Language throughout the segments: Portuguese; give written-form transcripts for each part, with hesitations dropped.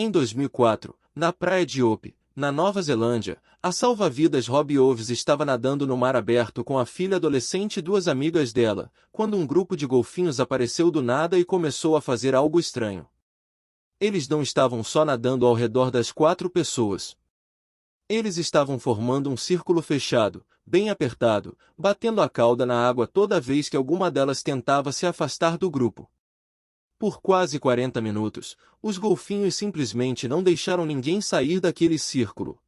Em 2004, na praia de Hope, na Nova Zelândia, a salva-vidas Robbie Oves estava nadando no mar aberto com a filha adolescente e duas amigas dela, quando um grupo de golfinhos apareceu do nada e começou a fazer algo estranho. Eles não estavam só nadando ao redor das 4 pessoas. Eles estavam formando um círculo fechado, bem apertado, batendo a cauda na água toda vez que alguma delas tentava se afastar do grupo. Por quase 40 minutos, os golfinhos simplesmente não deixaram ninguém sair daquele círculo.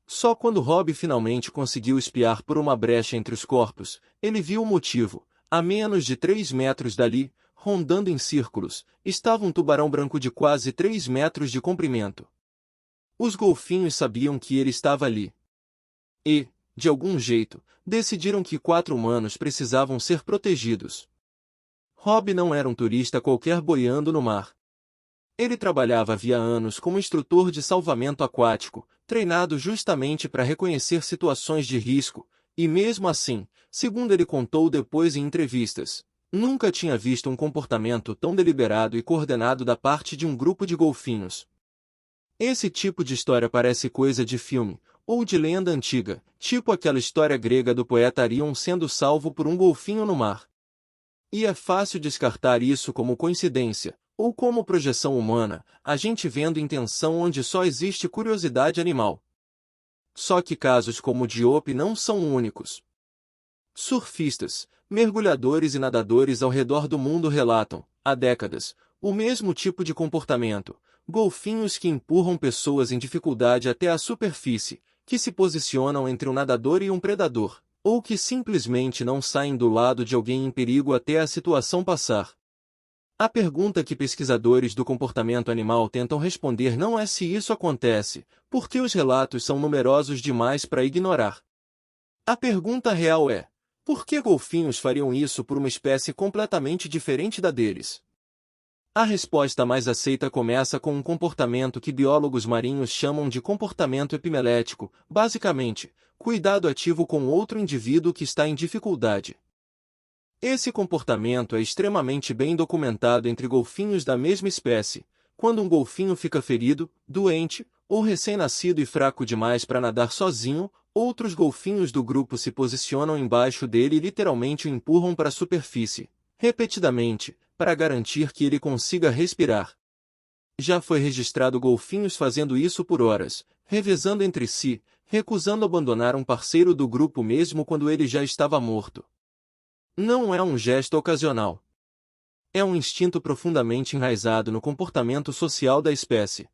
Só quando Robbie finalmente conseguiu espiar por uma brecha entre os corpos, ele viu o motivo. A menos de 3 metros dali, rondando em círculos, estava um tubarão branco de quase 3 metros de comprimento. Os golfinhos sabiam que ele estava ali. E, de algum jeito, decidiram que 4 humanos precisavam ser protegidos. Robbie não era um turista qualquer boiando no mar. Ele trabalhava havia anos como instrutor de salvamento aquático, treinado justamente para reconhecer situações de risco, e mesmo assim, segundo ele contou depois em entrevistas, nunca tinha visto um comportamento tão deliberado e coordenado da parte de um grupo de golfinhos. Esse tipo de história parece coisa de filme, ou de lenda antiga, tipo aquela história grega do poeta Arion sendo salvo por um golfinho no mar. E é fácil descartar isso como coincidência, ou como projeção humana, a gente vendo intenção onde só existe curiosidade animal. Só que casos como o de Hope não são únicos. Surfistas, mergulhadores e nadadores ao redor do mundo relatam, há décadas, o mesmo tipo de comportamento: golfinhos que empurram pessoas em dificuldade até a superfície, que se posicionam entre um nadador e um predador, ou que simplesmente não saem do lado de alguém em perigo até a situação passar. A pergunta que pesquisadores do comportamento animal tentam responder não é se isso acontece, porque os relatos são numerosos demais para ignorar. A pergunta real é: por que golfinhos fariam isso por uma espécie completamente diferente da deles? A resposta mais aceita começa com um comportamento que biólogos marinhos chamam de comportamento epimelético, basicamente, cuidado ativo com outro indivíduo que está em dificuldade. Esse comportamento é extremamente bem documentado entre golfinhos da mesma espécie. Quando um golfinho fica ferido, doente, ou recém-nascido e fraco demais para nadar sozinho, outros golfinhos do grupo se posicionam embaixo dele e literalmente o empurram para a superfície, repetidamente, para garantir que ele consiga respirar. Já foi registrado golfinhos fazendo isso por horas, revezando entre si, recusando abandonar um parceiro do grupo mesmo quando ele já estava morto. Não é um gesto ocasional. É um instinto profundamente enraizado no comportamento social da espécie.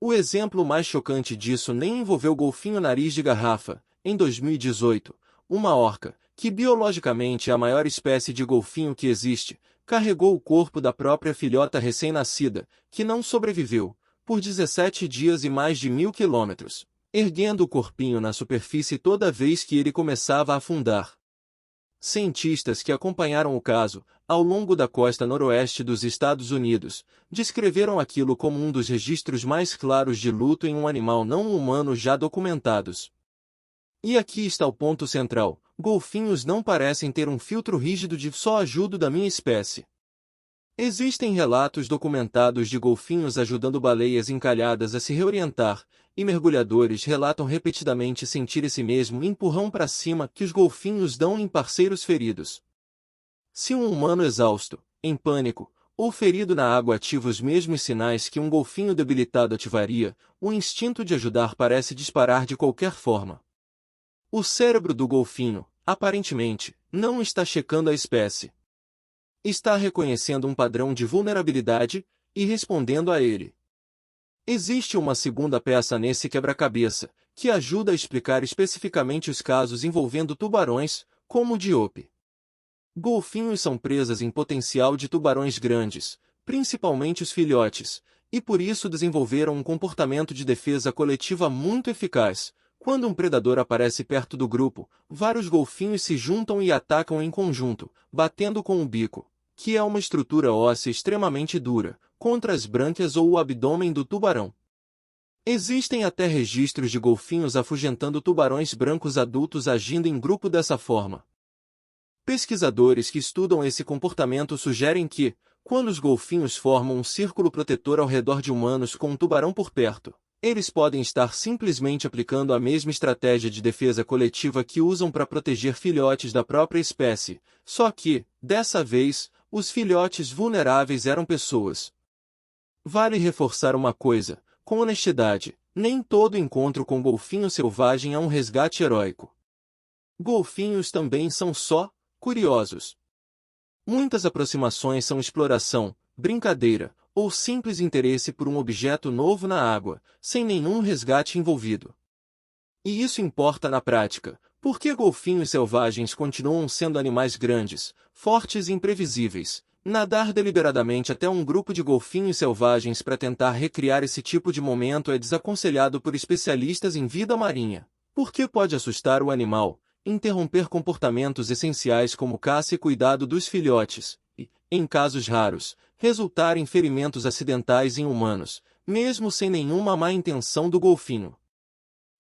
O exemplo mais chocante disso nem envolveu o golfinho nariz de garrafa. Em 2018, uma orca, que biologicamente é a maior espécie de golfinho que existe, carregou o corpo da própria filhota recém-nascida, que não sobreviveu, por 17 dias e mais de 1.000 quilômetros, erguendo o corpinho na superfície toda vez que ele começava a afundar. Cientistas que acompanharam o caso, ao longo da costa noroeste dos Estados Unidos, descreveram aquilo como um dos registros mais claros de luto em um animal não humano já documentados. E aqui está o ponto central: golfinhos não parecem ter um filtro rígido de só ajudo da minha espécie. Existem relatos documentados de golfinhos ajudando baleias encalhadas a se reorientar, e mergulhadores relatam repetidamente sentir esse mesmo empurrão para cima que os golfinhos dão em parceiros feridos. Se um humano exausto, em pânico, ou ferido na água ativa os mesmos sinais que um golfinho debilitado ativaria, o instinto de ajudar parece disparar de qualquer forma. O cérebro do golfinho, aparentemente, não está checando a espécie. Está reconhecendo um padrão de vulnerabilidade e respondendo a ele. Existe uma segunda peça nesse quebra-cabeça, que ajuda a explicar especificamente os casos envolvendo tubarões, como o de Hope. Golfinhos são presas em potencial de tubarões grandes, principalmente os filhotes, e por isso desenvolveram um comportamento de defesa coletiva muito eficaz. Quando um predador aparece perto do grupo, vários golfinhos se juntam e atacam em conjunto, batendo com o bico, que é uma estrutura óssea extremamente dura, contra as brânquias ou o abdômen do tubarão. Existem até registros de golfinhos afugentando tubarões brancos adultos agindo em grupo dessa forma. Pesquisadores que estudam esse comportamento sugerem que, Quando os golfinhos formam um círculo protetor ao redor de humanos com um tubarão por perto, eles podem estar simplesmente aplicando a mesma estratégia de defesa coletiva que usam para proteger filhotes da própria espécie, só que, dessa vez, os filhotes vulneráveis eram pessoas. Vale reforçar uma coisa, com honestidade, nem todo encontro com golfinho selvagem é um resgate heróico. Golfinhos também são só curiosos. Muitas aproximações são exploração, brincadeira, ou simples interesse por um objeto novo na água, sem nenhum resgate envolvido. E isso importa na prática, porque golfinhos selvagens continuam sendo animais grandes, fortes e imprevisíveis. Nadar deliberadamente até um grupo de golfinhos selvagens para tentar recriar esse tipo de momento é desaconselhado por especialistas em vida marinha, porque pode assustar o animal, interromper comportamentos essenciais como caça e cuidado dos filhotes, e, em casos raros, resultar em ferimentos acidentais em humanos, mesmo sem nenhuma má intenção do golfinho.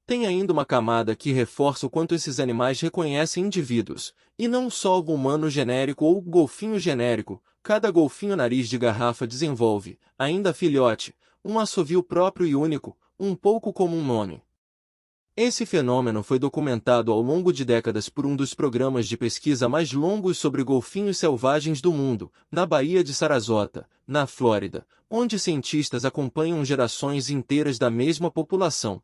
Tem ainda uma camada que reforça o quanto esses animais reconhecem indivíduos, e não só o humano genérico ou o golfinho genérico. Cada golfinho nariz de garrafa desenvolve, ainda filhote, um assovio próprio e único, um pouco como um nome. Esse fenômeno foi documentado ao longo de décadas por um dos programas de pesquisa mais longos sobre golfinhos selvagens do mundo, na Baía de Sarasota, na Flórida, onde cientistas acompanham gerações inteiras da mesma população.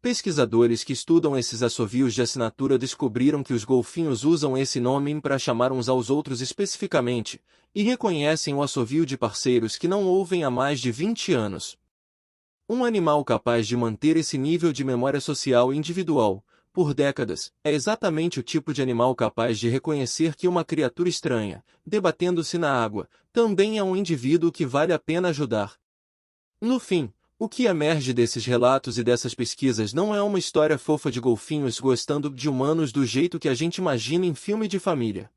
Pesquisadores que estudam esses assovios de assinatura descobriram que os golfinhos usam esse nome para chamar uns aos outros especificamente, e reconhecem o assovio de parceiros que não ouvem há mais de 20 anos. Um animal capaz de manter esse nível de memória social individual, por décadas, é exatamente o tipo de animal capaz de reconhecer que uma criatura estranha, debatendo-se na água, também é um indivíduo que vale a pena ajudar. No fim, o que emerge desses relatos e dessas pesquisas não é uma história fofa de golfinhos gostando de humanos do jeito que a gente imagina em filme de família.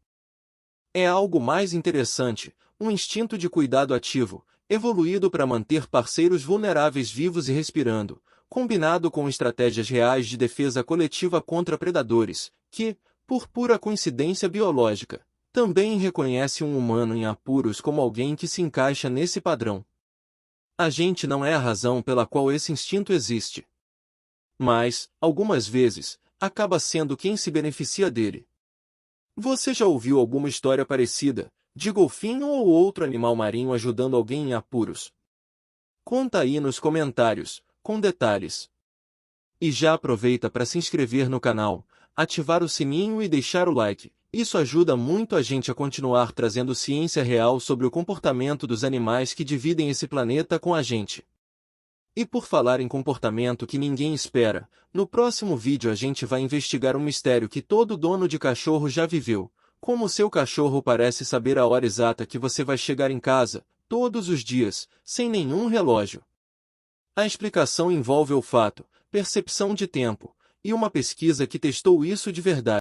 É algo mais interessante, um instinto de cuidado ativo, evoluído para manter parceiros vulneráveis vivos e respirando, combinado com estratégias reais de defesa coletiva contra predadores, que, por pura coincidência biológica, também reconhece um humano em apuros como alguém que se encaixa nesse padrão. A gente não é a razão pela qual esse instinto existe. Mas, algumas vezes, acaba sendo quem se beneficia dele. Você já ouviu alguma história parecida, de golfinho ou outro animal marinho ajudando alguém em apuros? Conta aí nos comentários, com detalhes. E já aproveita para se inscrever no canal, ativar o sininho e deixar o like. Isso ajuda muito a gente a continuar trazendo ciência real sobre o comportamento dos animais que dividem esse planeta com a gente. E por falar em comportamento que ninguém espera, no próximo vídeo a gente vai investigar um mistério que todo dono de cachorro já viveu. Como seu cachorro parece saber a hora exata que você vai chegar em casa, todos os dias, sem nenhum relógio. A explicação envolve olfato, percepção de tempo, e uma pesquisa que testou isso de verdade.